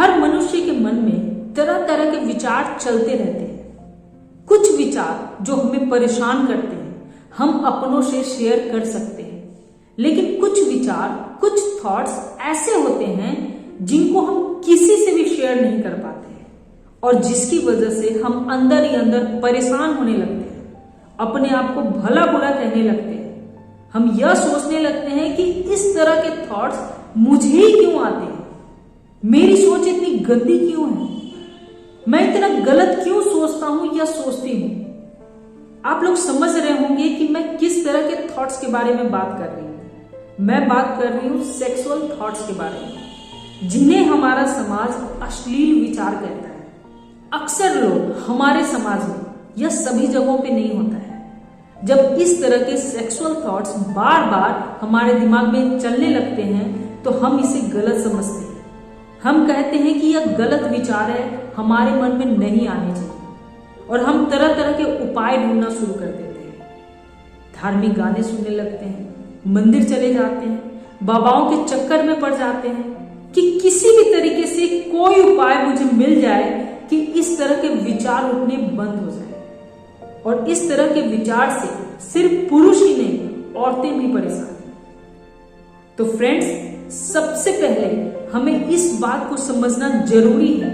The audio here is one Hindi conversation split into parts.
हर मनुष्य के मन में तरह तरह के विचार चलते रहते हैं। कुछ विचार जो हमें परेशान करते हैं हम अपनों से शेयर कर सकते हैं, लेकिन कुछ विचार, कुछ थॉट्स ऐसे होते हैं जिनको हम किसी से भी शेयर नहीं कर पाते हैं और जिसकी वजह से हम अंदर ही अंदर परेशान होने लगते हैं, अपने आप को भला बुरा कहने लगते हैं। हम यह सोचने लगते हैं कि इस तरह के थॉट्स मुझे ही क्यों आते हैं, मेरी सोच इतनी गंदी क्यों है, मैं इतना गलत क्यों सोचता हूं या सोचती हूं। आप लोग समझ रहे होंगे कि मैं किस तरह के थॉट्स के बारे में बात कर रही हूं। मैं बात कर रही हूं सेक्सुअल थॉट्स के बारे में, जिन्हें हमारा समाज अश्लील विचार कहता है। अक्सर लोग हमारे समाज में, यह सभी जगहों पे नहीं होता है, जब इस तरह के सेक्सुअल थॉट्स बार बार हमारे दिमाग में चलने लगते हैं तो हम इसे गलत समझते हैं। हम कहते हैं कि यह गलत विचार है, हमारे मन में नहीं आने चाहिए, और हम तरह तरह के उपाय ढूंढना शुरू कर देते हैं। धार्मिक गाने सुनने लगते हैं, मंदिर चले जाते हैं, बाबाओं के चक्कर में पड़ जाते हैं कि किसी भी तरीके से कोई उपाय मुझे मिल जाए कि इस तरह के विचार उठने बंद हो जाए। और इस तरह के विचार से सिर्फ पुरुष ही नहीं, औरतें भी परेशान हैं। तो फ्रेंड्स, सबसे पहले हमें इस बात को समझना जरूरी है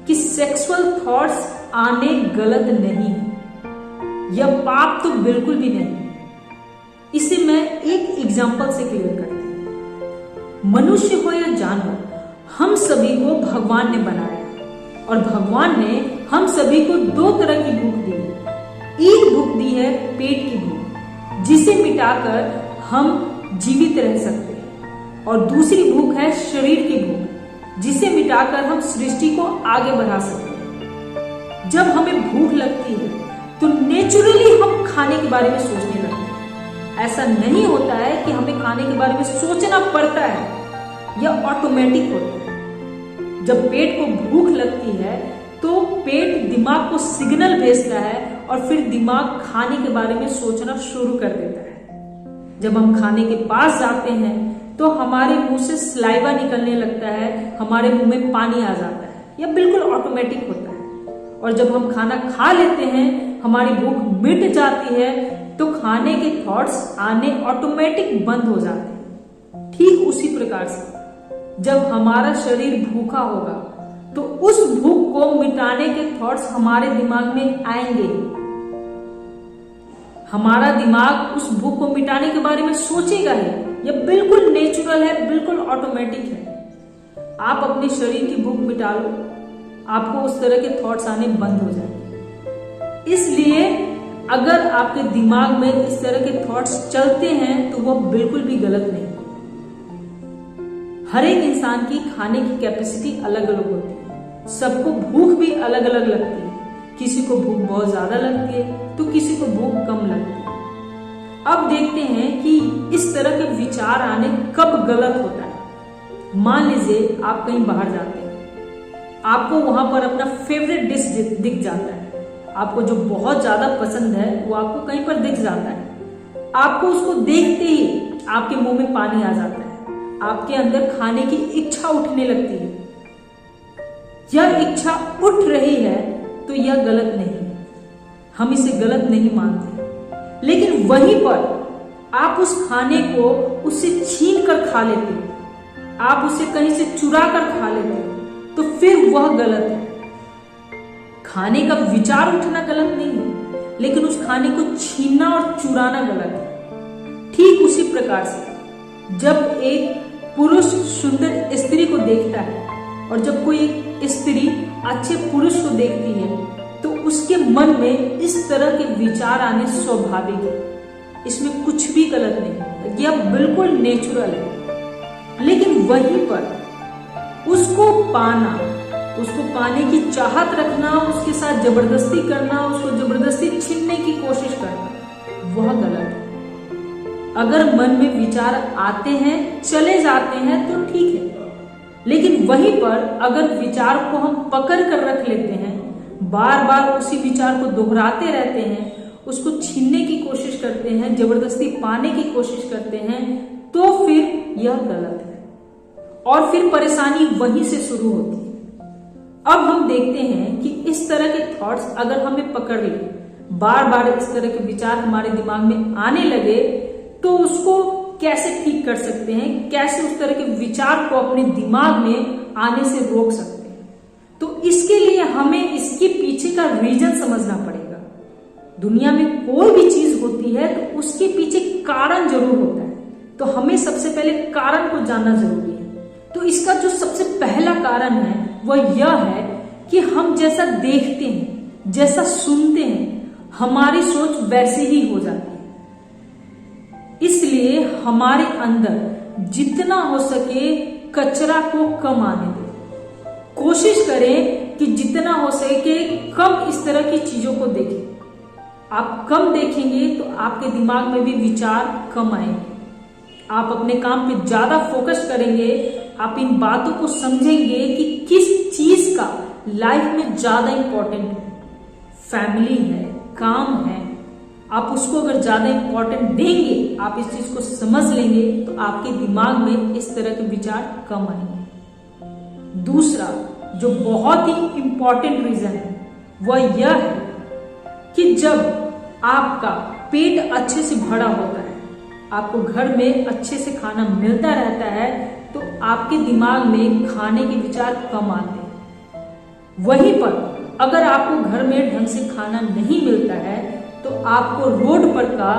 कि सेक्सुअल थॉट्स आने गलत नहीं है, यह पाप तो बिल्कुल भी नहीं है। इसे मैं एक एग्जांपल से क्लियर करती हूं। मनुष्य हो या जानवर, हम सभी को भगवान ने बनाया और भगवान ने हम सभी को दो तरह की भूख दी है। एक भूख दी है पेट की भूख, जिसे मिटाकर हम जीवित रह सकते हैं, और दूसरी भूख है शरीर की भूख, जिसे मिटाकर हम सृष्टि को आगे बढ़ा सकते हैं। जब हमें भूख लगती है तो नेचुरली हम खाने के बारे में सोचने लगते हैं। ऐसा नहीं होता है कि हमें खाने के बारे में सोचना पड़ता है, यह ऑटोमेटिक होता है। जब पेट को भूख लगती है तो पेट दिमाग को सिग्नल भेजता है और फिर दिमाग खाने के बारे में सोचना शुरू कर देता है। जब हम खाने के पास जाते हैं तो हमारे मुंह से सलाइवा निकलने लगता है, हमारे मुंह में पानी आ जाता है, यह बिल्कुल ऑटोमेटिक होता है। और जब हम खाना खा लेते हैं, हमारी भूख मिट जाती है, तो खाने के थॉट्स आने ऑटोमेटिक बंद हो जाते हैं। ठीक उसी प्रकार से जब हमारा शरीर भूखा होगा तो उस भूख को मिटाने के थॉट्स हमारे दिमाग में आएंगे। हमारा दिमाग उस भूख को मिटाने के बारे में सोचेगा ही, यह बिल्कुल नेचुरल है, बिल्कुल ऑटोमेटिक है। आप अपने शरीर की भूख मिटा लो, आपको उस तरह के थॉट्स आने बंद हो जाएंगे। इसलिए अगर आपके दिमाग में इस तरह के थॉट्स चलते हैं तो वह बिल्कुल भी गलत नहीं। हर एक इंसान की खाने की कैपेसिटी अलग अलग होती है, सबको भूख भी अलग अलग लगती है। किसी को भूख बहुत ज्यादा लगती है तो किसी को भूख कम लगती है। अब देखते हैं कि इस तरह के विचार आने कब गलत होता है। मान लीजिए आप कहीं बाहर जाते हैं, आपको वहां पर अपना फेवरेट डिश दिख जाता है, आपको जो बहुत ज्यादा पसंद है वो आपको कहीं पर दिख जाता है। आपको उसको देखते ही आपके मुंह में पानी आ जाता है, आपके अंदर खाने की इच्छा उठने लगती है। यह इच्छा उठ रही है तो यह गलत नहीं है, हम इसे गलत नहीं मानते। लेकिन वहीं पर आप उस खाने को उससे छीन कर खा लेते हो, आप उसे कहीं से चुरा कर खा लेते हो, तो फिर वह गलत है। खाने का विचार उठना गलत नहीं है, लेकिन उस खाने को छीनना और चुराना गलत है। ठीक उसी प्रकार से जब एक पुरुष सुंदर स्त्री को देखता है और जब कोई स्त्री अच्छे पुरुष को देखती है तो उसके मन में इस तरह के विचार आने स्वाभाविक है। इसमें कुछ भी गलत नहीं, यह बिल्कुल नेचुरल है। लेकिन वहीं पर उसको पाने की चाहत रखना, उसके साथ जबरदस्ती करना, उसको जबरदस्ती छीनने की कोशिश करना, वह गलत है। अगर मन में विचार आते हैं, चले जाते हैं तो ठीक है, लेकिन वहीं पर अगर विचार को हम पकड़ कर रख लेते हैं, बार बार उसी विचार को दोहराते रहते हैं, उसको छीनने की कोशिश करते हैं, जबरदस्ती पाने की कोशिश करते हैं, तो फिर यह गलत है और फिर परेशानी वहीं से शुरू होती है। अब हम देखते हैं कि इस तरह के थॉट्स अगर हमें पकड़ ले, बार बार इस तरह के विचार हमारे दिमाग में आने लगे, तो उसको कैसे ठीक कर सकते हैं, कैसे उस तरह के विचार को अपने दिमाग में आने से रोक सकते हैं। तो इसके लिए हमें इसके पीछे का रीजन समझना पड़ेगा। दुनिया में कोई भी चीज होती है तो उसके पीछे कारण जरूर होता है, तो हमें सबसे पहले कारण को जानना जरूरी है। तो इसका जो सबसे पहला कारण है वह यह है कि हम जैसा देखते हैं, जैसा सुनते हैं, हमारी सोच वैसे ही हो जाती है। इसलिए हमारे अंदर जितना हो सके कचरा को कम आने दें। कोशिश करें कि जितना हो सके कम इस तरह की चीजों को देखें। आप कम देखेंगे तो आपके दिमाग में भी विचार कम आएंगे। आप अपने काम पे ज्यादा फोकस करेंगे। आप इन बातों को समझेंगे कि किस चीज का लाइफ में ज्यादा इंपॉर्टेंट है। फैमिली है, काम है, आप उसको अगर ज्यादा इंपॉर्टेंट देंगे, आप इस चीज को समझ लेंगे, तो आपके दिमाग में इस तरह के विचार कम आएंगे। दूसरा जो बहुत ही इंपॉर्टेंट रीजन है वह यह है कि जब आपका पेट अच्छे से भरा होता है, आपको घर में अच्छे से खाना मिलता रहता है, तो आपके दिमाग में खाने के विचार कम आते हैं। वहीं पर अगर आपको घर में ढंग से खाना नहीं मिलता है, तो आपको रोड पर का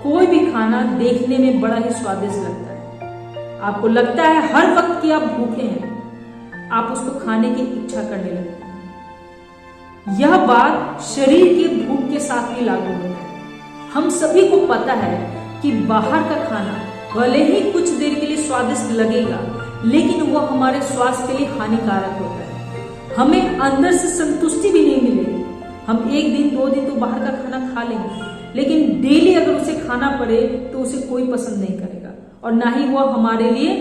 कोई भी खाना देखने में बड़ा ही स्वादिष्ट लगता है। आपको लगता है हर वक्त कि आप भूखे हैं, आप उसको खाने की इच्छा करने लगते हैं। यह बात शरीर के भूख के साथ भी लागू होता है। हम सभी को पता है कि बाहर का खाना भले ही कुछ देर के लिए स्वादिष्ट लगेगा, लेकिन वह हमारे स्वास्थ्य के लिए हानिकारक होता है। हमें अंदर से संतुष्टि भी नहीं मिलेगी। हम एक दिन 2 दिन तो बाहर का खाना खा लेंगे, लेकिन डेली अगर उसे खाना पड़े तो उसे कोई पसंद नहीं करेगा और ना ही वह हमारे लिए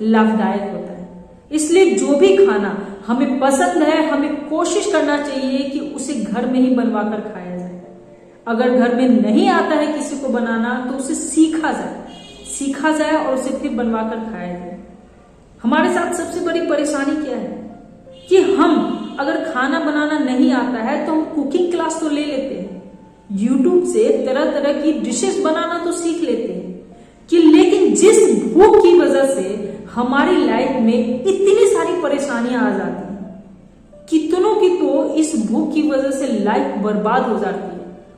लाभदायक होता है। इसलिए जो भी खाना हमें पसंद है, हमें कोशिश करना चाहिए कि उसे घर में ही बनवा कर खाया जाए। अगर घर में नहीं आता है किसी को बनाना, तो उसे सीखा जाए और उसे फिर बनवा कर खाया जाए। हमारे साथ सबसे बड़ी परेशानी क्या है कि हम अगर खाना बनाना नहीं आता है तो हम कुकिंग क्लास तो ले लेते हैं, यूट्यूब से तरह तरह की डिशेस बनाना तो सीख लेते हैं कि लेकिन जिस भूख की वजह से हमारी लाइफ में इतनी सारी परेशानियां आ जाती हैं, कितनों की तो इस भूख की वजह से लाइफ बर्बाद हो जाती है।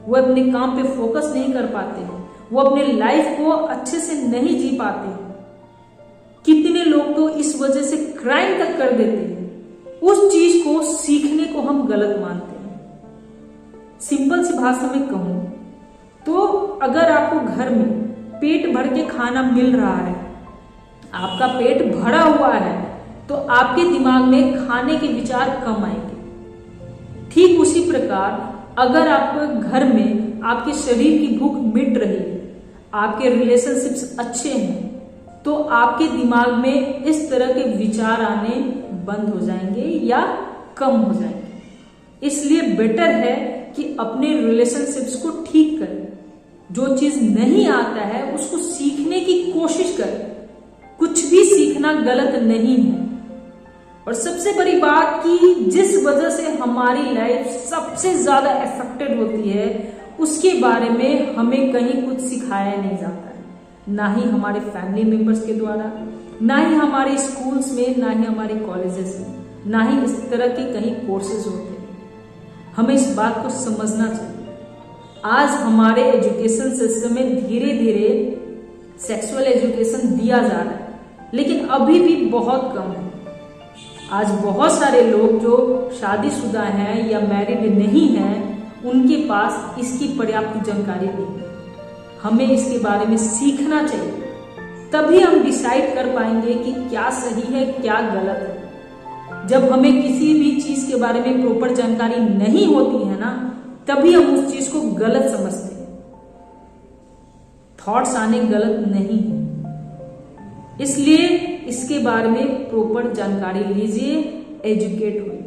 वो अपने काम पे फोकस नहीं कर पाते हैं, वो अपने लाइफ को अच्छे से नहीं जी पाते हैं। कितने लोग तो इस वजह से क्राइम तक कर देते हैं। उस चीज को सीखने को हम गलत मानते हैं। सिंपल सी भाषा में कहूं तो अगर आपको घर में पेट भर के खाना मिल रहा है, आपका पेट भरा हुआ है, तो आपके दिमाग में खाने के विचार कम आएंगे। ठीक उसी प्रकार अगर आपको घर में आपके शरीर की भूख मिट रही है, आपके रिलेशनशिप्स अच्छे हैं, तो आपके दिमाग में इस तरह के विचार आने बंद हो जाएंगे या कम हो जाएंगे। इसलिए बेटर है कि अपने रिलेशनशिप्स को ठीक करें। जो चीज नहीं आता है उसको सीखने की कोशिश करें। कुछ भी सीखना गलत नहीं है। और सबसे बड़ी बात कि जिस वजह से हमारी लाइफ सबसे ज्यादा अफेक्टेड होती है, उसके बारे में हमें कहीं कुछ सिखाया नहीं जाता है। ना ही हमारे फैमिली मेंबर्स के द्वारा, ना ही हमारे स्कूल्स में, ना ही हमारे कॉलेजेस में, ना ही इस तरह के कहीं कोर्सेज होते हैं। हमें इस बात को समझना चाहिए। आज हमारे एजुकेशन सिस्टम में धीरे धीरे सेक्सुअल एजुकेशन दिया जा रहा है, लेकिन अभी भी बहुत कम है। आज बहुत सारे लोग जो शादीशुदा हैं या मैरिड नहीं हैं, उनके पास इसकी पर्याप्त जानकारी नहीं है। हमें इसके बारे में सीखना चाहिए, तभी हम डिसाइड कर पाएंगे कि क्या सही है क्या गलत है। जब हमें किसी भी चीज के बारे में प्रॉपर जानकारी नहीं होती है ना, तभी हम उस चीज को गलत समझते हैं। थॉट्स आने गलत नहीं है, इसलिए इसके बारे में प्रॉपर जानकारी लीजिए, एजुकेट होइए।